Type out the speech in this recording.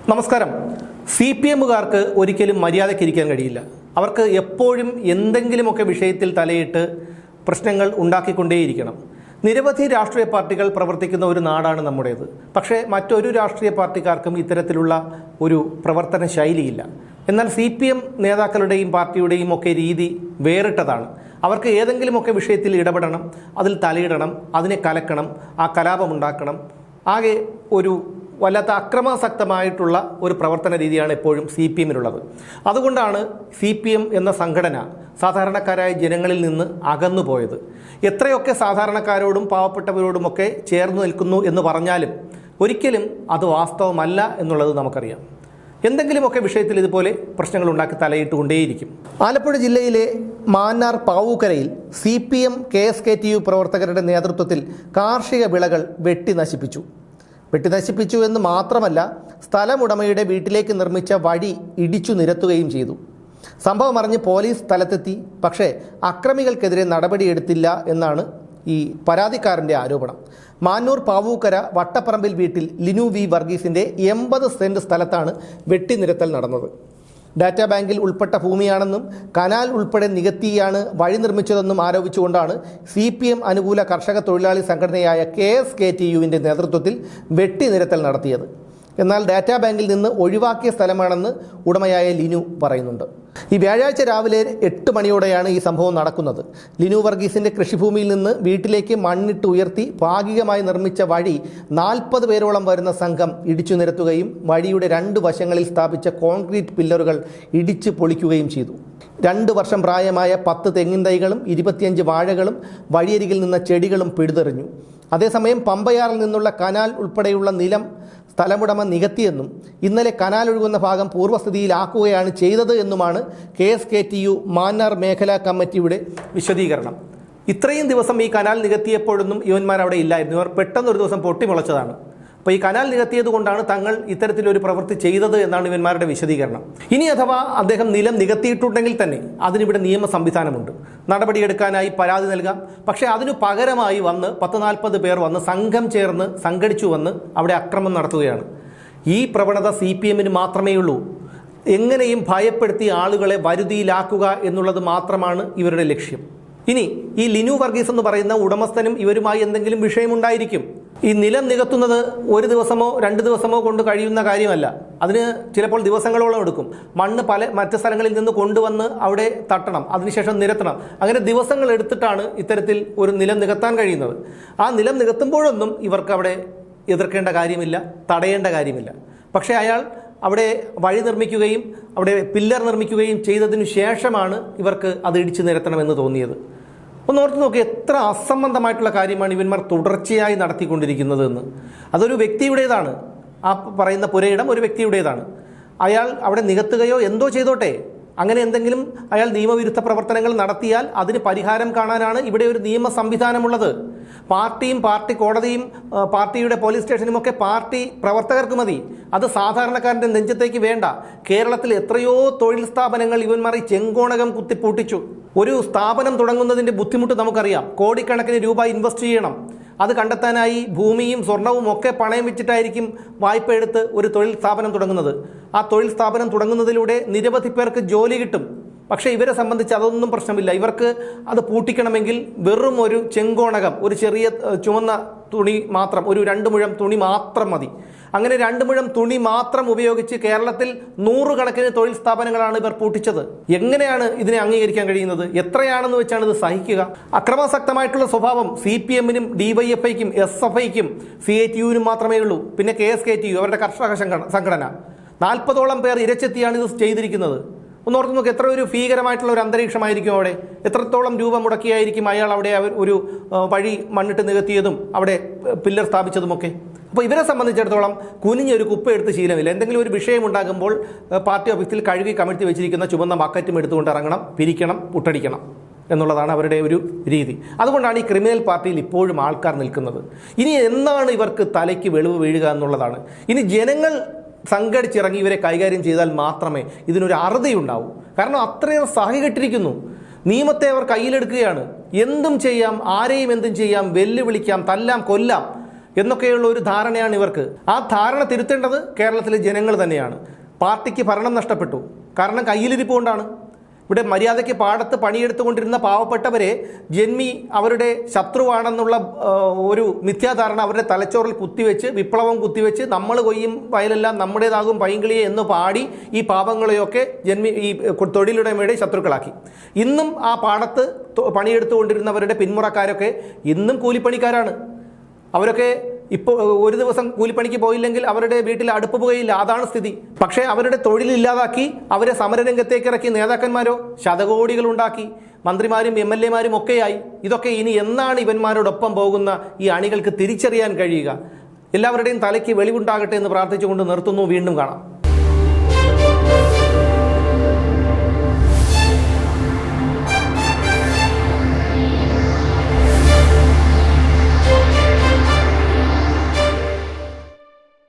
നമസ്കാരം. CPMകാർക്ക് ഒരിക്കലും മര്യാദയ്ക്കിരിക്കാൻ കഴിയില്ല. അവർക്ക് എപ്പോഴും എന്തെങ്കിലുമൊക്കെ വിഷയത്തിൽ തലയിട്ട് പ്രശ്നങ്ങൾ ഉണ്ടാക്കിക്കൊണ്ടേയിരിക്കണം. നിരവധി രാഷ്ട്രീയ പാർട്ടികൾ പ്രവർത്തിക്കുന്ന ഒരു നാടാണ് നമ്മുടേത്. പക്ഷേ മറ്റൊരു രാഷ്ട്രീയ പാർട്ടിക്കാർക്കും ഇത്തരത്തിലുള്ള ഒരു പ്രവർത്തന ശൈലിയില്ല. എന്നാൽ CPM നേതാക്കളുടെയും പാർട്ടിയുടെയും ഒക്കെ രീതി വേറിട്ടതാണ്. അവർക്ക് ഏതെങ്കിലുമൊക്കെ വിഷയത്തിൽ ഇടപെടണം, അതിൽ തലയിടണം, അതിനെ കലക്കണം, ആ കലാപമുണ്ടാക്കണം. ആകെ ഒരു വല്ലാത്ത അക്രമാസക്തമായിട്ടുള്ള ഒരു പ്രവർത്തന രീതിയാണ് എപ്പോഴും CPMനുള്ളത്. അതുകൊണ്ടാണ് CPM എന്ന സംഘടന സാധാരണക്കാരായ ജനങ്ങളിൽ നിന്ന് അകന്നുപോയത്. എത്രയൊക്കെ സാധാരണക്കാരോടും പാവപ്പെട്ടവരോടുമൊക്കെ ചേർന്ന് നിൽക്കുന്നു എന്ന് പറഞ്ഞാലും ഒരിക്കലും അത് വാസ്തവമല്ല എന്നുള്ളത് നമുക്കറിയാം. എന്തെങ്കിലുമൊക്കെ വിഷയത്തിൽ ഇതുപോലെ പ്രശ്നങ്ങൾ ഉണ്ടാക്കി തലയിട്ടുകൊണ്ടേയിരിക്കും. ആലപ്പുഴ ജില്ലയിലെ മാന്നാർ പാവൂക്കരയിൽ CPM KSKTU പ്രവർത്തകരുടെ നേതൃത്വത്തിൽ കാർഷിക വിളകൾ വെട്ടി നശിപ്പിച്ചു എന്ന് മാത്രമല്ല, സ്ഥലമുടമയുടെ വീട്ടിലേക്ക് നിർമ്മിച്ച വഴി ഇടിച്ചു നിരത്തുകയും ചെയ്തു. സംഭവം അറിഞ്ഞ് പോലീസ് സ്ഥലത്തെത്തി. പക്ഷേ അക്രമികൾക്കെതിരെ നടപടിയെടുത്തില്ല എന്നാണ് ഈ പരാതിക്കാരൻ്റെ ആരോപണം. മാന്നൂർ പാവൂക്കര വട്ടപ്പറമ്പിൽ വീട്ടിൽ ലിനു വി വർഗീസിൻ്റെ 80 സെന്റ് സ്ഥലത്താണ് വെട്ടിനിരത്തൽ നടന്നത്. ഡാറ്റാ ബാങ്കിൽ ഉൾപ്പെട്ട ഭൂമിയാണെന്നും കനാൽ ഉൾപ്പെടെ നികത്തിയാണ് വഴി നിർമ്മിച്ചതെന്നും ആരോപിച്ചുകൊണ്ടാണ് CPM അനുകൂല കർഷക തൊഴിലാളി സംഘടനയായ KSKTUവിൻ്റെ നേതൃത്വത്തിൽ വെട്ടിനിരത്തൽ നടത്തിയത്. എന്നാൽ ഡാറ്റാ ബാങ്കിൽ നിന്ന് ഒഴിവാക്കിയ സ്ഥലമാണെന്ന് ഉടമയായ ലിനു പറയുന്നുണ്ട്. ഈ വ്യാഴാഴ്ച രാവിലെ 8 മണിയോടെയാണ് ഈ സംഭവം നടക്കുന്നത്. ലിനു വർഗീസിൻ്റെ കൃഷിഭൂമിയിൽ നിന്ന് വീട്ടിലേക്ക് മണ്ണിട്ട് ഉയർത്തി ഭാഗികമായി നിർമ്മിച്ച വഴി 40 പേരോളം വരുന്ന സംഘം ഇടിച്ചു നിരത്തുകയും വഴിയുടെ 2 വശങ്ങളിൽ സ്ഥാപിച്ച കോൺക്രീറ്റ് പില്ലറുകൾ ഇടിച്ചു പൊളിക്കുകയും ചെയ്തു. 2 വർഷം പ്രായമായ 10 തെങ്ങിൻ തൈകളും 25 വാഴകളും വഴിയരികിൽ നിന്ന ചെടികളും പിഴുതെറിഞ്ഞു. അതേസമയം പമ്പയാറിൽ നിന്നുള്ള കനാൽ ഉൾപ്പെടെയുള്ള നിലം സ്ഥലമുടമ നികത്തിയെന്നും ഇന്നലെ കനാൽ ഒഴുകുന്ന ഭാഗം പൂർവ്വസ്ഥിതിയിലാക്കുകയാണ് ചെയ്തത് എന്നുമാണ് KSKTU മാന്നാർ മേഖലാ കമ്മിറ്റിയുടെ വിശദീകരണം. ഇത്രയും ദിവസം ഈ കനാൽ നികത്തിയപ്പോഴൊന്നും ഇവന്മാർ അവിടെ ഇല്ലായിരുന്നു. ഇവർ പെട്ടെന്നൊരു ദിവസം പൊട്ടിമുളച്ചതാണ്. അപ്പോൾ ഈ കനാൽ നികത്തിയത് കൊണ്ടാണ് തങ്ങൾ ഇത്തരത്തിലൊരു പ്രവൃത്തി ചെയ്തത് എന്നാണ് ഇവന്മാരുടെ വിശദീകരണം. ഇനി അഥവാ അദ്ദേഹം നിലം നികത്തിയിട്ടുണ്ടെങ്കിൽ തന്നെ അതിനിവിടെ നിയമ സംവിധാനമുണ്ട്. നടപടിയെടുക്കാനായി പരാതി നൽകാം. പക്ഷേ അതിനു പകരമായി വന്ന് 10-40 പേർ വന്ന് സംഘം ചേർന്ന് സംഘടിച്ചു വന്ന് അവിടെ അക്രമം നടത്തുകയാണ്. ഈ പ്രവണത CPMന് മാത്രമേ ഉള്ളൂ. എങ്ങനെയും ഭയപ്പെടുത്തി ആളുകളെ വരുതിയിലാക്കുക എന്നുള്ളത് മാത്രമാണ് ഇവരുടെ ലക്ഷ്യം. ഇനി ഈ ലിനു വർഗീസ് എന്ന് പറയുന്ന ഉടമസ്ഥനും ഇവരുമായി എന്തെങ്കിലും വിഷയമുണ്ടായിരിക്കും. ഈ നിലം നികത്തുന്നത് ഒരു ദിവസമോ 2 ദിവസമോ കൊണ്ട് കഴിയുന്ന കാര്യമല്ല. അതിന് ചിലപ്പോൾ ദിവസങ്ങളോളം എടുക്കും. മണ്ണ് മറ്റ് സ്ഥലങ്ങളിൽ നിന്ന് കൊണ്ടുവന്ന് അവിടെ തട്ടണം, അതിനുശേഷം നിരത്തണം. അങ്ങനെ ദിവസങ്ങൾ എടുത്തിട്ടാണ് ഇത്തരത്തിൽ ഒരു നിലം നികത്താൻ കഴിയുന്നത്. ആ നിലം നികത്തുമ്പോഴൊന്നും ഇവർക്ക് അവിടെ എതിർക്കേണ്ട കാര്യമില്ല, തടയേണ്ട കാര്യമില്ല. പക്ഷേ അയാൾ അവിടെ വഴി നിർമ്മിക്കുകയും അവിടെ പില്ലർ നിർമ്മിക്കുകയും ചെയ്തതിനു ശേഷമാണ് ഇവർക്ക് അത് ഇടിച്ചു നിരത്തണമെന്ന് തോന്നിയത്. ഒന്ന് ഓർത്ത് നോക്കി, എത്ര അസംബന്ധമായിട്ടുള്ള കാര്യമാണ് ഇവന്മാർ തുടർച്ചയായി നടത്തിക്കൊണ്ടിരിക്കുന്നത് എന്ന്. അതൊരു വ്യക്തിയുടേതാണ്. ആ പറയുന്ന പുരയിടം ഒരു വ്യക്തിയുടേതാണ്. അയാൾ അവിടെ നികത്തുകയോ എന്തോ ചെയ്തോട്ടെ. അങ്ങനെ എന്തെങ്കിലും അയാൾ നിയമവിരുദ്ധ പ്രവർത്തനങ്ങൾ നടത്തിയാൽ അതിന് പരിഹാരം കാണാനാണ് ഇവിടെ ഒരു നിയമ സംവിധാനമുള്ളത്. പാർട്ടിയും പാർട്ടി കോടതിയും പാർട്ടിയുടെ പോലീസ് സ്റ്റേഷനും ഒക്കെ പാർട്ടി പ്രവർത്തകർക്ക് മതി. അത് സാധാരണക്കാരൻ്റെ നെഞ്ചത്തേക്ക് വേണ്ട. കേരളത്തിൽ എത്രയോ തൊഴിൽ സ്ഥാപനങ്ങൾ ഇവന്മാർ ഈ ചെങ്കോണകം കുത്തിപ്പൊട്ടിച്ചു. ഒരു സ്ഥാപനം തുടങ്ങുന്നതിൻ്റെ ബുദ്ധിമുട്ട് നമുക്കറിയാം. കോടിക്കണക്കിന് രൂപ ഇൻവെസ്റ്റ് ചെയ്യണം. അത് കണ്ടെത്താനായി ഭൂമിയും സ്വർണവും ഒക്കെ പണയം വെച്ചിട്ടായിരിക്കും വായ്പ എടുത്ത് ഒരു തൊഴിൽ സ്ഥാപനം തുടങ്ങുന്നത്. ആ തൊഴിൽ സ്ഥാപനം തുടങ്ങുന്നതിലൂടെ നിരവധി പേർക്ക് ജോലി കിട്ടും. പക്ഷേ ഇവരെ സംബന്ധിച്ച് അതൊന്നും പ്രശ്നമില്ല. ഇവർക്ക് അത് പൂട്ടിക്കണമെങ്കിൽ വെറും ഒരു ചെങ്കോണകം, ഒരു ചെറിയ ചുവന്ന തുണി മാത്രം, ഒരു 2 മുഴം തുണി മാത്രം മതി. അങ്ങനെ 2 മുഴം തുണി മാത്രം ഉപയോഗിച്ച് കേരളത്തിൽ 100 കണക്കിന് തൊഴിൽ സ്ഥാപനങ്ങളാണ് ഇവർ പൂട്ടിച്ചത്. എങ്ങനെയാണ് ഇതിനെ അംഗീകരിക്കാൻ കഴിയുന്നത്? എത്രയാണെന്ന് വെച്ചാണ് ഇത് സഹിക്കുക? അക്രമാസക്തമായിട്ടുള്ള സ്വഭാവം CPMനും DYFIക്കും SFIക്കും CATUവിനും മാത്രമേ ഉള്ളൂ. പിന്നെ KSKTU അവരുടെ കർഷക സംഘടന 40ഓളം പേർ ഇരച്ചെത്തിയാണ് ഇത് ചെയ്തിരിക്കുന്നത്. ഒന്ന് ഓർത്ത് നോക്ക്, എത്ര ഒരു ഭീകരമായിട്ടുള്ള ഒരു അന്തരീക്ഷമായിരിക്കും അവിടെ. എത്രത്തോളം രൂപ മുടക്കിയായിരിക്കും അയാൾ അവിടെ ഒരു വഴി മണ്ണിട്ട് നികത്തിയതും അവിടെ പില്ലർ സ്ഥാപിച്ചതുമൊക്കെ. അപ്പോൾ ഇവരെ സംബന്ധിച്ചിടത്തോളം കുനിഞ്ഞൊരു കുപ്പ എടുത്ത് ശീലമില്ല. എന്തെങ്കിലും ഒരു വിഷയം ഉണ്ടാകുമ്പോൾ പാർട്ടി ഓഫീസിൽ കഴുകി കമിഴ്ത്തി വെച്ചിരിക്കുന്ന ചുവന്ന ബക്കറ്റും എടുത്തുകൊണ്ട് ഇറങ്ങണം, പിരിക്കണം, പുട്ടടിക്കണം എന്നുള്ളതാണ് അവരുടെ ഒരു രീതി. അതുകൊണ്ടാണ് ഈ ക്രിമിനൽ പാർട്ടിയിൽ ഇപ്പോഴും ആൾക്കാർ നിൽക്കുന്നത്. ഇനി എന്നാണ് ഇവർക്ക് തലയ്ക്ക് വെളിവ് വീഴുക എന്നുള്ളതാണ്. ഇനി ജനങ്ങൾ സംഘടിച്ചിറങ്ങി ഇവരെ കൈകാര്യം ചെയ്താൽ മാത്രമേ ഇതിനൊരു അറുതിയുണ്ടാവൂ. കാരണം അത്രയും സഹികെട്ടിരിക്കുന്നു. നിയമത്തെ അവർ കയ്യിലെടുക്കുകയാണ്. എന്തും ചെയ്യാം, ആരെയും എന്തും ചെയ്യാം, വെല്ലുവിളിക്കാം, തല്ലാം, കൊല്ലാം. എന്നൊക്കെയുള്ള ഒരു ധാരണയാണ് ഇവർക്ക്. ആ ധാരണ തിരുത്തേണ്ടത് കേരളത്തിലെ ജനങ്ങൾ തന്നെയാണ്. പാർട്ടിക്ക് ഭരണം നഷ്ടപ്പെട്ടു, കാരണം കയ്യിലിരിപ്പ് കൊണ്ടാണ്. ഇവിടെ മര്യാദയ്ക്ക് പാടത്ത് പണിയെടുത്തുകൊണ്ടിരുന്ന പാവപ്പെട്ടവരെ ജന്മി അവരുടെ ശത്രുവാണെന്നുള്ള ഒരു മിഥ്യാധാരണ അവരുടെ തലച്ചോറിൽ കുത്തിവെച്ച്, വിപ്ലവം കുത്തിവെച്ച്, നമ്മൾ കൊയ്യും വയലെല്ലാം നമ്മുടേതാകും പൈങ്കിളിയെ എന്ന് പാടി ഈ പാവങ്ങളെയൊക്കെ ഈ തൊഴിലുടമയുടെ ശത്രുക്കളാക്കി. ഇന്നും ആ പാടത്ത് പണിയെടുത്തുകൊണ്ടിരുന്നവരുടെ പിന്മുറക്കാരൊക്കെ ഇന്നും കൂലിപ്പണിക്കാരാണ്. അവരൊക്കെ ഇപ്പോൾ ഒരു ദിവസം കൂലിപ്പണിക്ക് പോയില്ലെങ്കിൽ അവരുടെ വീട്ടിൽ അടുപ്പ് പുകയില്ല, അതാണ് സ്ഥിതി. പക്ഷേ അവരുടെ തൊഴിലില്ലാതാക്കി അവരെ സമരരംഗത്തേക്ക് ഇറക്കി നേതാക്കന്മാരോ ശതകോടികൾ ഉണ്ടാക്കി, മന്ത്രിമാരും MLA-മാരും ഒക്കെയായി. ഇതൊക്കെ ഇനി എന്നാണ് ഇവന്മാരോടൊപ്പം പോകുന്ന ഈ അണികൾക്ക് തിരിച്ചറിയാൻ കഴിയുക? എല്ലാവരുടെയും തലയ്ക്ക് വെളിവുണ്ടാകട്ടെ എന്ന് പ്രാർത്ഥിച്ചുകൊണ്ട് നിർത്തുന്നു. വീണ്ടും കാണാം.